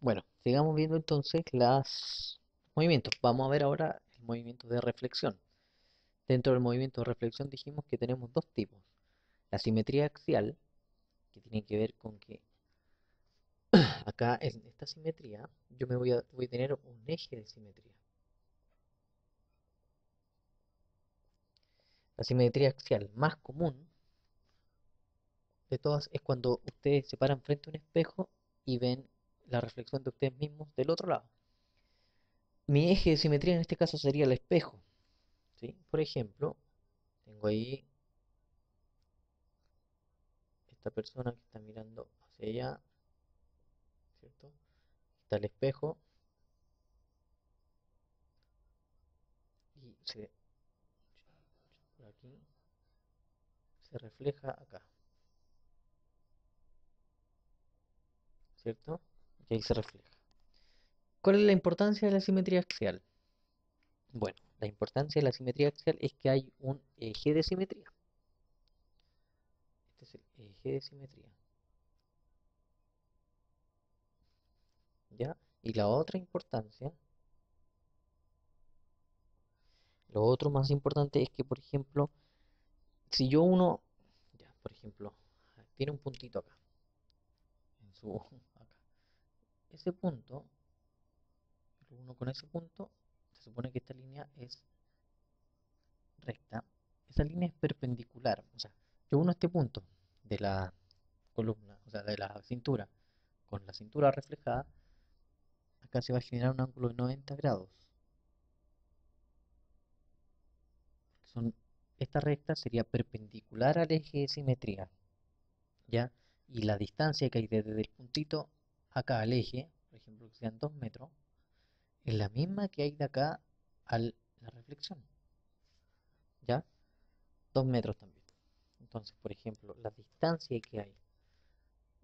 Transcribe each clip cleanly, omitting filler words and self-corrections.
Bueno, sigamos viendo entonces los movimientos. Vamos a ver ahora el movimiento de reflexión. Dentro del movimiento de reflexión dijimos que tenemos dos tipos. La simetría axial, que tiene que ver con que acá en esta simetría yo voy a tener un eje de simetría. La simetría axial más común de todas es cuando ustedes se paran frente a un espejo y ven la reflexión de ustedes mismos del otro lado. Mi eje de simetría en este caso sería el espejo, ¿sí? Por ejemplo, tengo ahí esta persona que está mirando hacia allá, ¿cierto? Está el espejo y por aquí se refleja acá, ¿cierto? Y ahí se refleja. ¿Cuál es la importancia de la simetría axial? Bueno, la importancia de la simetría axial es que hay un eje de simetría. Este es el eje de simetría, ¿ya? Y la otra importancia, lo otro más importante es que, por ejemplo, si yo uno, ya, por ejemplo, tiene un puntito acá, acá. Ese punto, uno con ese punto, se supone que esta línea es recta. Esa línea es perpendicular. O sea, yo uno este punto de la columna, o sea, de la cintura, con la cintura reflejada, acá se va a generar un ángulo de 90 grados. Son, esta recta sería perpendicular al eje de simetría, ¿ya? Y la distancia que hay desde el puntito acá al eje, por ejemplo, que sean 2 metros, es la misma que hay de acá a la reflexión, ¿ya? 2 metros también. Entonces, por ejemplo, la distancia que hay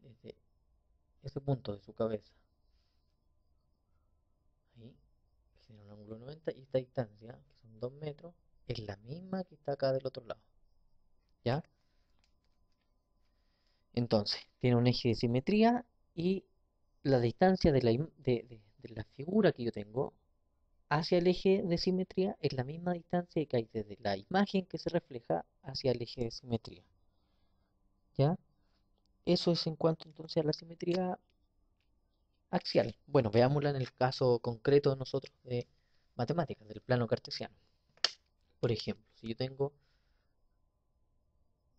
desde ese punto de su cabeza, ahí, genera un ángulo de 90, y esta distancia, que son 2 metros, es la misma que está acá del otro lado, ¿ya? Entonces, tiene un eje de simetría y la distancia de la figura que yo tengo hacia el eje de simetría es la misma distancia que hay desde la imagen que se refleja hacia el eje de simetría, ¿ya? Eso es en cuanto entonces a la simetría axial. Bueno, veámosla en el caso concreto de nosotros de matemáticas, del plano cartesiano. Por ejemplo, si yo tengo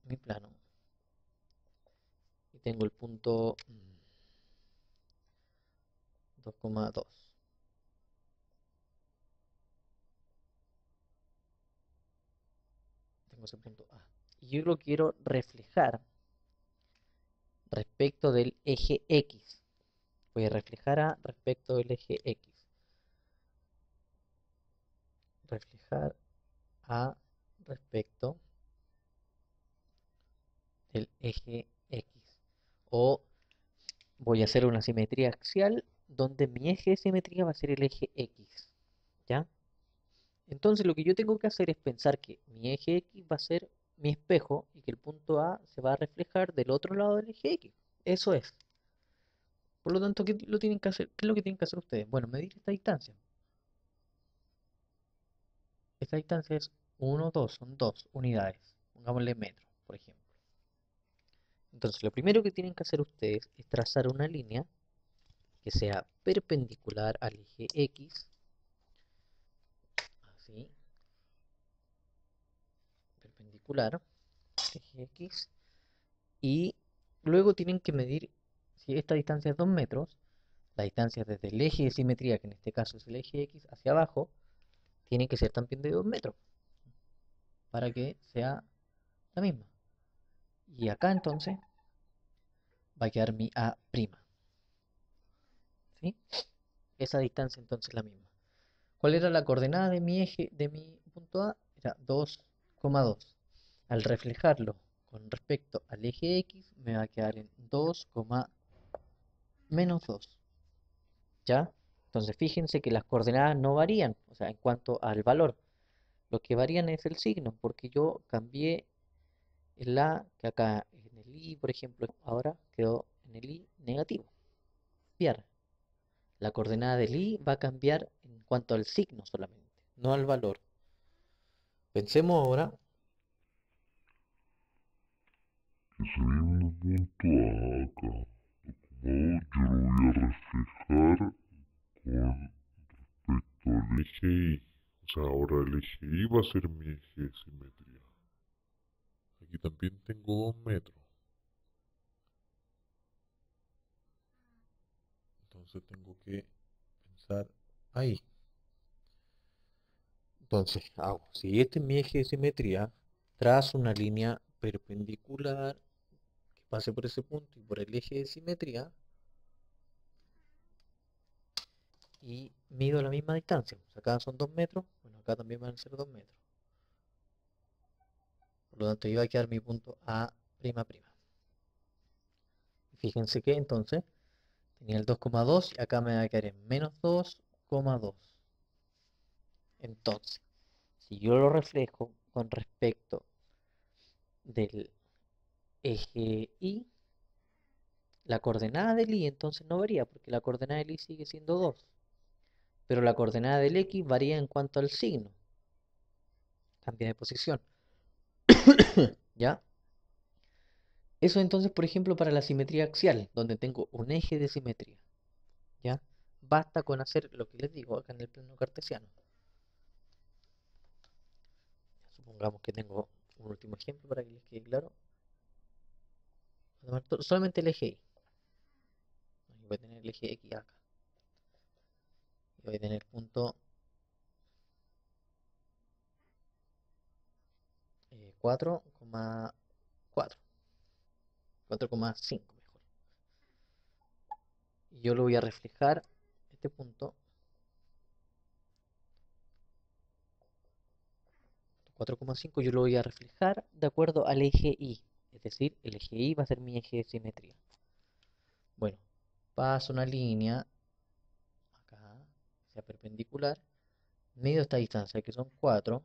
mi plano y tengo el punto 2,2, tengo ese punto A, y yo lo quiero reflejar respecto del eje X. Voy a reflejar A respecto del eje X. Reflejar A respecto del eje X. O voy a hacer una simetría axial donde mi eje de simetría va a ser el eje X. ¿Ya? Entonces lo que yo tengo que hacer es pensar que mi eje X va a ser mi espejo y que el punto A se va a reflejar del otro lado del eje X. Eso es. Por lo tanto, ¿qué lo tienen que hacer? ¿Qué es lo que tienen que hacer ustedes? Bueno, medir esta distancia. Esta distancia es 1, 2, son 2 unidades. Pongámosle metro, por ejemplo. Entonces, lo primero que tienen que hacer ustedes es trazar una línea que sea perpendicular al eje X, así, perpendicular, eje X, y luego tienen que medir, si esta distancia es 2 metros, la distancia desde el eje de simetría, que en este caso es el eje X, hacia abajo, tiene que ser también de 2 metros, para que sea la misma. Y acá entonces va a quedar mi A', ¿sí? Esa distancia entonces es la misma. ¿Cuál era la coordenada de mi eje, de mi punto A? Era 2,2. Al reflejarlo con respecto al eje X, me va a quedar en 2, menos 2. ¿Ya? Entonces fíjense que las coordenadas no varían, o sea, en cuanto al valor. Lo que varían es el signo, porque yo cambié el A, que acá en el I, por ejemplo, ahora quedó en el I negativo. Piar. La coordenada del i va a cambiar en cuanto al signo solamente, no al valor. Pensemos ahora, Ese mismo punto A acá, yo lo voy a reflejar con respecto al eje Y. O sea, ahora el eje Y va a ser mi eje de simetría. Aquí también tengo 2 metros. Entonces tengo que pensar ahí. entonces hago, si este es mi eje de simetría, trazo una línea perpendicular que pase por ese punto y por el eje de simetría y mido la misma distancia. O sea, acá son 2 metros, bueno, acá también van a ser 2 metros. Por lo tanto, iba a quedar mi punto A''. Fíjense que entonces tenía el 2,2 y acá me va a quedar en menos 2,2. Entonces, si yo lo reflejo con respecto del eje Y, la coordenada del Y entonces no varía porque la coordenada del Y sigue siendo 2. Pero la coordenada del X varía en cuanto al signo. Cambia de posición. ¿Ya? Eso entonces, por ejemplo, para la simetría axial, donde tengo un eje de simetría. ¿Ya? Basta con hacer lo que les digo acá en el plano cartesiano. Supongamos que tengo un último ejemplo para que les quede claro. Voy a tomar solamente el eje Y. Voy a tener el eje X acá. Y voy a tener punto 4,4. 4,5 mejor. Y yo lo voy a reflejar, este punto, 4,5, yo lo voy a reflejar de acuerdo al eje Y. Es decir, el eje Y va a ser mi eje de simetría. Bueno, paso una línea acá, sea perpendicular, mido esta distancia que son 4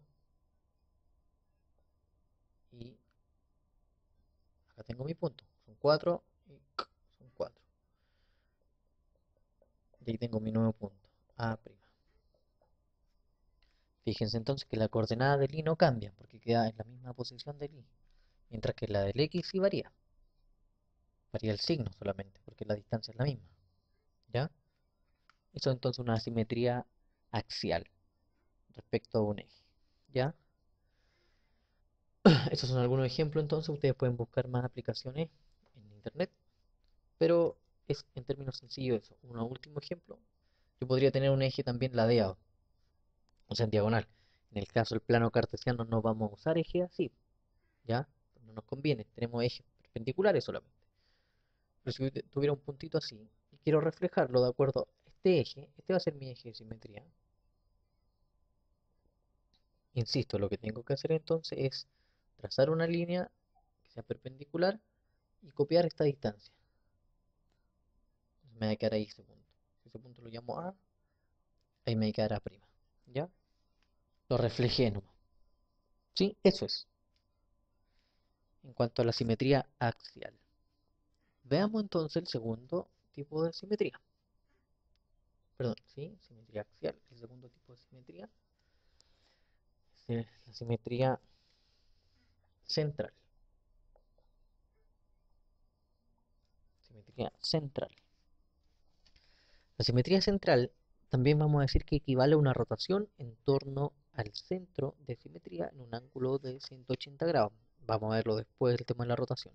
y acá tengo mi punto. Son 4 y son 4. Y ahí tengo mi nuevo punto, A'. Fíjense entonces que la coordenada del Y no cambia porque queda en la misma posición del Y, mientras que la del X sí varía. Varía el signo solamente porque la distancia es la misma. ¿Ya? Eso es entonces una simetría axial respecto a un eje. ¿Ya? Estos son algunos ejemplos, entonces ustedes pueden buscar más aplicaciones en internet, pero es en términos sencillos eso. Un último ejemplo, yo podría tener un eje también ladeado, o sea, en diagonal. En el caso del plano cartesiano no vamos a usar eje así, ¿ya? No nos conviene, tenemos ejes perpendiculares solamente. Pero si tuviera un puntito así y quiero reflejarlo de acuerdo a este eje, este va a ser mi eje de simetría. Insisto, lo que tengo que hacer entonces es trazar una línea que sea perpendicular y copiar esta distancia. Entonces me va a quedar ahí ese punto. Si ese punto lo llamo A, ahí me va a quedar A'. ¿Ya? Lo reflejé nomás. Sí, eso es. En cuanto a la simetría axial. Veamos entonces el segundo tipo de simetría. Perdón, sí, simetría axial. El segundo tipo de simetría es la simetría central. Simetría central. La simetría central también vamos a decir que equivale a una rotación en torno al centro de simetría en un ángulo de 180 grados. Vamos a verlo después del tema de la rotación.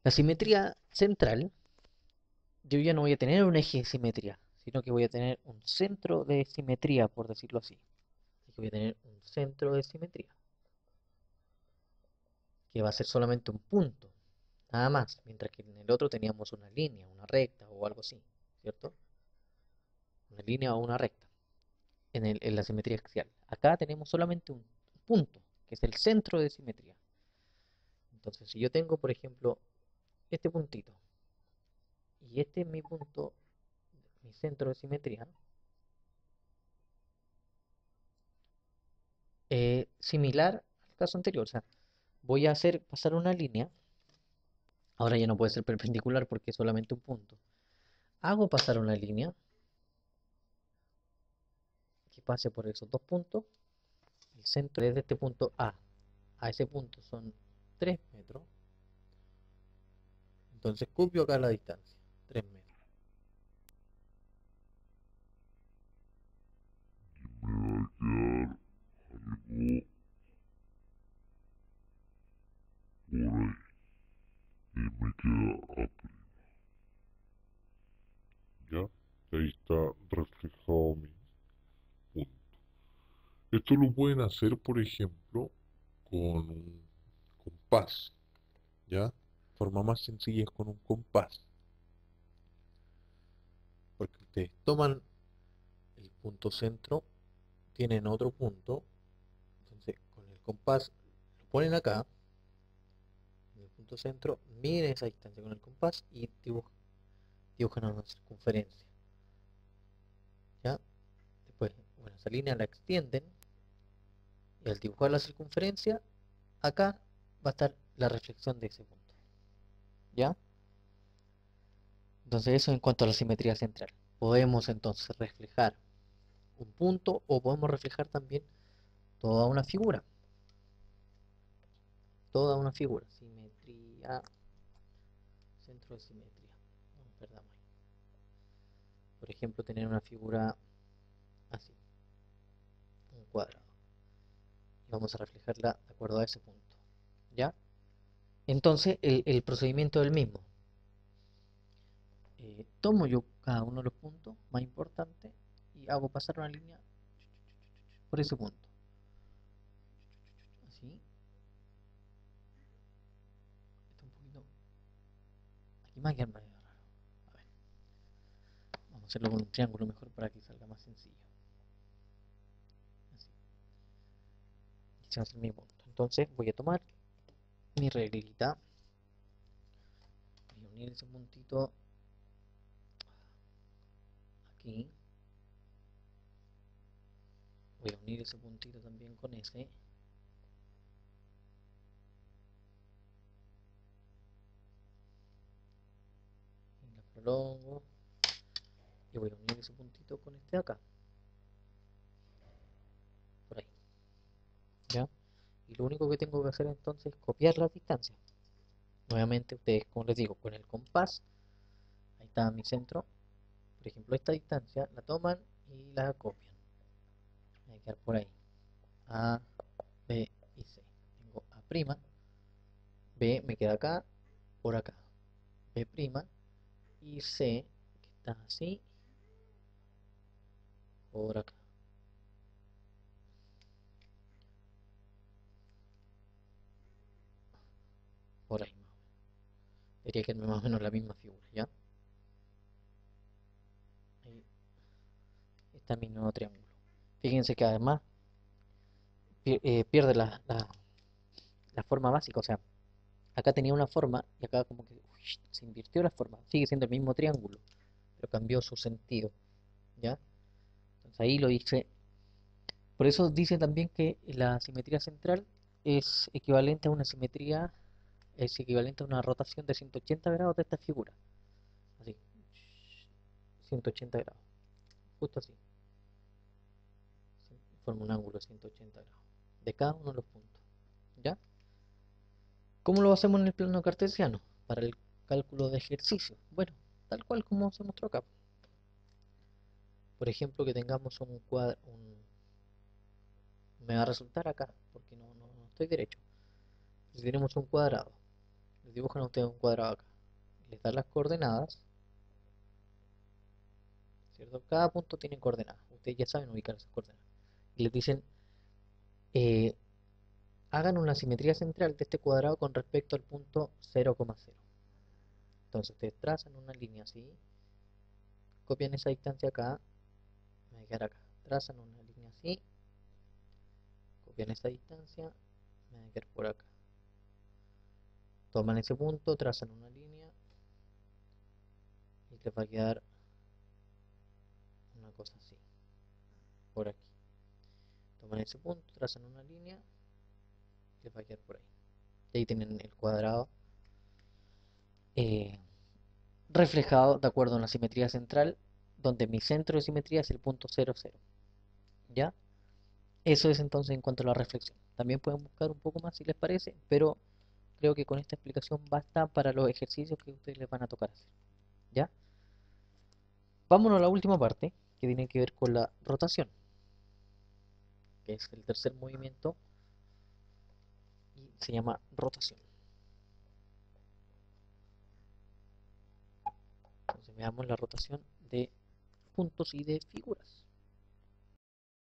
La simetría central, yo ya no voy a tener un eje de simetría, sino que voy a tener un centro de simetría, por decirlo así. Así que voy a tener un centro de simetría, que va a ser solamente un punto, nada más, mientras que en el otro teníamos una línea, una recta o algo así, ¿cierto? Una línea o una recta. En la simetría axial. Acá tenemos solamente un punto, que es el centro de simetría. Entonces, si yo tengo, por ejemplo, este puntito, y este es mi punto, mi centro de simetría, similar al caso anterior. O sea, voy a hacer pasar una línea, ahora ya no puede ser perpendicular porque es solamente un punto, Hago pasar una línea que pase por esos dos puntos. El centro desde este punto a ese punto son 3 metros. Entonces copio acá la distancia, 3 metros. Me va a quedar algo por ahí. Y me queda A'. ¿Ya? Ahí está reflejado mi punto. Esto lo pueden hacer, por ejemplo, con un compás. ¿Ya? Forma más sencilla es con un compás. Porque ustedes toman el punto centro, tienen otro punto, entonces con el compás lo ponen acá, en el punto centro, miden esa distancia con el compás y dibujan una circunferencia. ¿Ya? Después, bueno, esa línea la extienden y al dibujar la circunferencia, acá va a estar la reflexión de ese punto. ¿Ya? Entonces eso en cuanto a la simetría central. Podemos entonces reflejar un punto o podemos reflejar también toda una figura. Toda una figura. Simetría, centro de simetría. No perdamos ahí. Por ejemplo, tener una figura así, un cuadrado. Y vamos a reflejarla de acuerdo a ese punto. ¿Ya? Entonces el procedimiento es el mismo. Tomo yo cada uno de los puntos más importantes y hago pasar una línea por ese punto. Así. Está un poquito. Aquí más que raro. A ver. Vamos a hacerlo con un triángulo mejor para que salga más sencillo. Así. Y se va a hacer mi punto. Entonces voy a tomar mi reglita. Voy a unir ese puntito aquí. Voy a unir ese puntito también con ese. Y la prolongo. Y voy a unir ese puntito con este de acá. Por ahí. ¿Ya? Y lo único que tengo que hacer entonces es copiar las distancias. Nuevamente ustedes, como les digo, con el compás, ahí está mi centro. Por ejemplo, esta distancia la toman y la copian. Me va a quedar por ahí. A, B y C. Tengo A', B me queda acá, por acá. B' y C, que está así, por acá. Por ahí más o menos. Debería quedarme más o menos la misma figura, ¿ya? Ahí está mi nuevo triángulo. Fíjense que además pierde la forma básica, o sea, acá tenía una forma y acá como que se invirtió la forma. Sigue siendo el mismo triángulo, pero cambió su sentido, ¿ya? Entonces ahí lo hice. Por eso dice también que la simetría central es equivalente a una simetría, es equivalente a una rotación de 180 grados de esta figura. Así, 180 grados, justo así. Forma un ángulo de 180 grados de cada uno de los puntos. ¿Ya? ¿Cómo lo hacemos en el plano cartesiano? Para el cálculo de ejercicio. Bueno, tal cual como se mostró acá. Por ejemplo, que tengamos un cuadro, me va a resultar acá, porque no estoy derecho. Si tenemos un cuadrado, les dibujan a ustedes un cuadrado acá, les dan las coordenadas, ¿cierto? Cada punto tiene coordenadas, ustedes ya saben ubicar esas coordenadas. Y les dicen, eh, hagan una simetría central de este cuadrado con respecto al punto 0,0. Entonces ustedes trazan una línea así, copian esa distancia acá, me va a quedar acá. Trazan una línea así, copian esa distancia, me va a quedar por acá. Toman ese punto, trazan una línea y les va a quedar una cosa así, por aquí. Toman ese punto, trazan una línea y les va a quedar por ahí. Y ahí tienen el cuadrado. eh, reflejado de acuerdo a una simetría central, donde mi centro de simetría es el punto 0,0. ¿Ya? Eso es entonces en cuanto a la reflexión. También pueden buscar un poco más si les parece, pero creo que con esta explicación basta para los ejercicios que ustedes les van a tocar hacer. ¿Ya? Vámonos a la última parte, que tiene que ver con la rotación, que es el tercer movimiento y se llama rotación. Entonces veamos la rotación de puntos y de figuras.